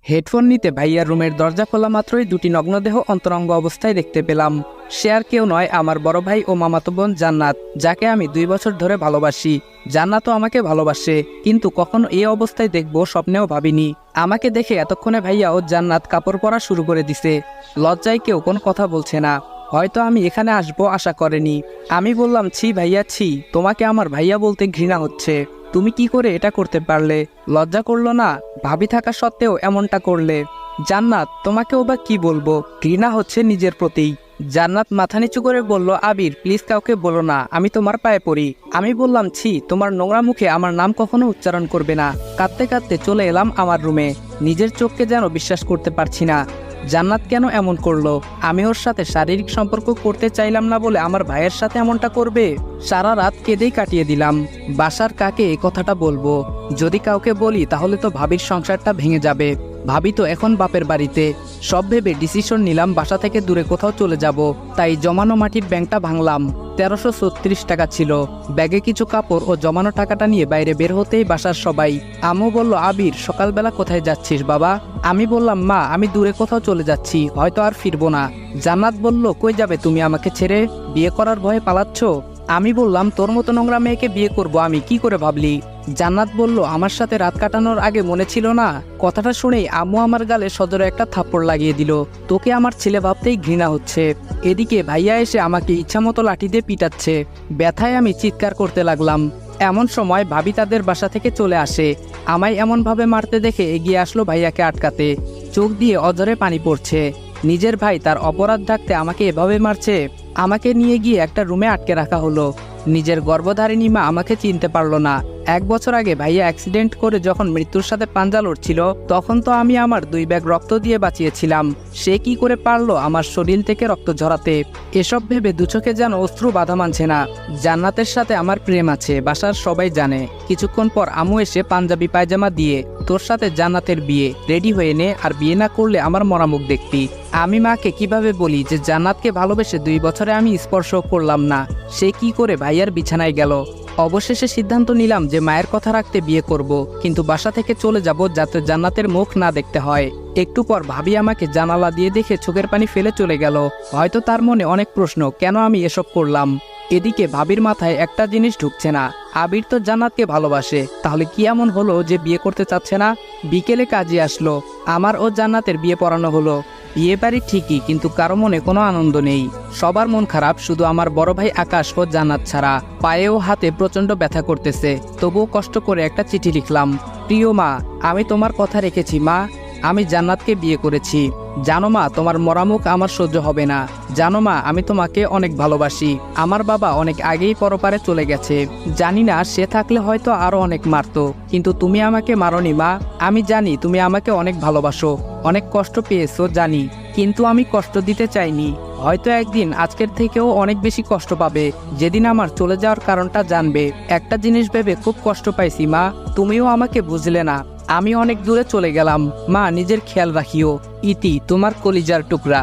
Headphone নিতে ভাইয়ার রুমের দরজা খোলা মাত্রই দুটি নগ্নদেহ অন্তরঙ্গ অবস্থায় দেখতে পেলাম। সে আর কেউ নয়, আমার বড় ভাই ও মামাতো বোন জান্নাত, যাকে আমি 2 বছর ধরে ভালোবাসি। জান্নাতও আমাকে ভালোবাসে, কিন্তু কখনো এই অবস্থায় দেখবো স্বপ্নেও ভাবিনি। আমাকে দেখে এতক্ষণে ভাইয়া ও জান্নাত কাপড় পরা শুরু করে দিছে। লজ্জায় কেউ কোনো কথা বলছে না। হয়তো আমি এখানে আসবো আশা করেনি। আমি বললাম, ছি ভাইয়া ছি, তোমাকে আমার ভাইয়া বলতে ঘৃণা হচ্ছে। তুমি কি করে এটা করতে পারলে? লজ্জা করলো না? ভাবি থাকা সত্ত্বেও এমনটা করলে। জান্নাত, তোমাকেও বা কি বলবো, ঘৃণা হচ্ছে নিজের প্রতি। জান্নাত মাথা নিচু করে বলল, আবির প্লিজ কাউকে বলো না, আমি তোমার পায়ে পড়ি। আমি বললাম, ছি, তোমার নোংরা মুখে আমার নাম কখনো উচ্চারণ করবে না। কাঁদতে কাঁদতে চলে এলাম আমার রুমে। নিজের চোখকে যেন বিশ্বাস করতে পারছি না। জান্নাত কেন এমন করলো? আমি ওর সাথে শারীরিক সম্পর্ক করতে চাইলাম না বলে আমার ভাইয়ের সাথে এমনটা করবে? সারা রাত কেঁদেই কাটিয়ে দিলাম। বাসার কাকে এই কথাটা বলবো? যদি কাউকে বলি তাহলে তো ভাবির সংসারটা ভেঙে যাবে। ভাবি তো এখন বাপের বাড়িতে। সব ভেবে ডিসিশন নিলাম বাসা থেকে দূরে কোথাও চলে যাব। তাই জমানো মাটির ব্যাংকটা ভাঙলাম। 1336 টাকা ছিল। ব্যাগে কিছু কাপড় ও জমানো টাকাটা নিয়ে বাইরে বের হতেই বাসার সবাই। আম্মু বলল, আবির সকালবেলা কোথায় যাচ্ছিস বাবা? আমি বললাম, মা আমি দূরে কোথাও চলে যাচ্ছি, হয়তো আর ফিরবো না। জান্নাত বলল, কই যাবে তুমি আমাকে ছেড়ে? বিয়ে করার ভয়ে পালাচ্ছ? আমি বললাম, তোর মতো নোংরা মেয়েকে বিয়ে করব আমি কি করে ভাবলি? জান্নাত বলল, আমার সাথে রাত কাটানোর আগে মনে ছিল না? কথাটা শুনেই আম্মু আমার গালে সজোরে একটা থাপ্পড় লাগিয়ে দিল। তোকে আমার ছেলে ভাবতেই ঘৃণা হচ্ছে। এদিকে ভাইয়া এসে আমাকে ইচ্ছামতো লাঠি দিয়ে পিটাচ্ছে। ব্যথায় আমি চিৎকার করতে লাগলাম। এমন সময় ভাবি তাদের বাসা থেকে চলে আসে। আমায় এমনভাবে মারতে দেখে এগিয়ে আসলো ভাইয়াকে আটকাতে। চোখ দিয়ে অঝরে পানি পড়ছে। নিজের ভাই তার অপরাধ ঢাকতে আমাকে এভাবে মারছে। আমাকে নিয়ে গিয়ে একটা রুমে আটকে রাখা হলো। নিজের গর্ভধারিণী মা আমাকে চিনতে পারলো না। 1 বছর আগে ভাইয়া অ্যাক্সিডেন্ট করে যখন মৃত্যুর সাথে পাঞ্জা লড়ছিল, তখন তো আমি আমার 2 ব্যাগ রক্ত দিয়ে বাঁচিয়েছিলাম। সে কি করে পারলো আমার শরীর থেকে রক্ত ঝরাতে? এসব ভেবে দু চোখে যেন অশ্রু বাধা মানছে না। জান্নাতের সাথে আমার প্রেম আছে, বাসার সবাই জানে। কিছুক্ষণ পর আম্মু এসে পাঞ্জাবি পায়জামা দিয়ে, তোর সাথে জান্নাতের বিয়ে, রেডি হয়ে নে, আর বিয়ে না করলে আমার মরা মুখ দেখবি। আমি মাকে কিভাবে বলি যে জান্নাতকে ভালোবেসে 2 বছরে আমি স্পর্শ করলাম না? সে কি করে ভাইয়ার বিছানায় গেল? অবশেষে সিদ্ধান্ত নিলাম যে মায়ের কথা রাখতে বিয়ে করব, কিন্তু বাসা থেকে চলে যাব যাতে জান্নাতের মুখ না দেখতে হয়। একটু পর ভাবি আমাকে জানালা দিয়ে দেখে চোখের পানি ফেলে চলে গেল। হয়তো তার মনে অনেক প্রশ্ন, কেন আমি এসব করলাম। এদিকে ভাবির মাথায় একটা জিনিস ঢুকছে না। আবির তো জান্নাতকে ভালোবাসে, তাহলে কি এমন হলো যে বিয়ে করতে চাচ্ছে না? বিকেলে কাজে আসলো। আমার ও জান্নাতের বিয়ে পড়ানো হলো। বিয়ে বাড়ি ঠিকই, কিন্তু কারো মনে কোনো আনন্দ নেই। সবার মন খারাপ, শুধু আমার বড় ভাই আকাশ ও জান্নাত ছাড়া। পায়ে ও হাতে প্রচন্ড ব্যথা করতেছে, তবুও কষ্ট করে একটা চিঠি লিখলাম। প্রিয় মা, আমি তোমার কথা রেখেছি মা। আমি জান্নাতকে বিয়ে করেছি। জানো মা, তোমার মরামুখ আমার সহ্য হবে না। জানো মা, আমি তোমাকে অনেক ভালোবাসি। আমার বাবা অনেক আগেই পরপারে চলে গেছে। জানি না সে থাকলে হয়তো আরো অনেক মারতো, কিন্তু তুমি আমাকে মারোনি মা। আমি জানি তুমি আমাকে অনেক ভালোবাসো, অনেক কষ্ট পেয়েছো জানি, কিন্তু আমি কষ্ট দিতে চাইনি। হয়তো একদিন আজকের থেকেও অনেক বেশি কষ্ট পাবে, যেদিন আমার চলে যাওয়ার কারণটা জানবে। একটা জিনিস ভেবে খুব কষ্ট পাইছি মা, তুমিও আমাকে বুঝলে না। আমি অনেক দূরে চলে গেলাম মা, নিজের খেয়াল রাখিও। ইতি, তোমার কলিজার টুকরা।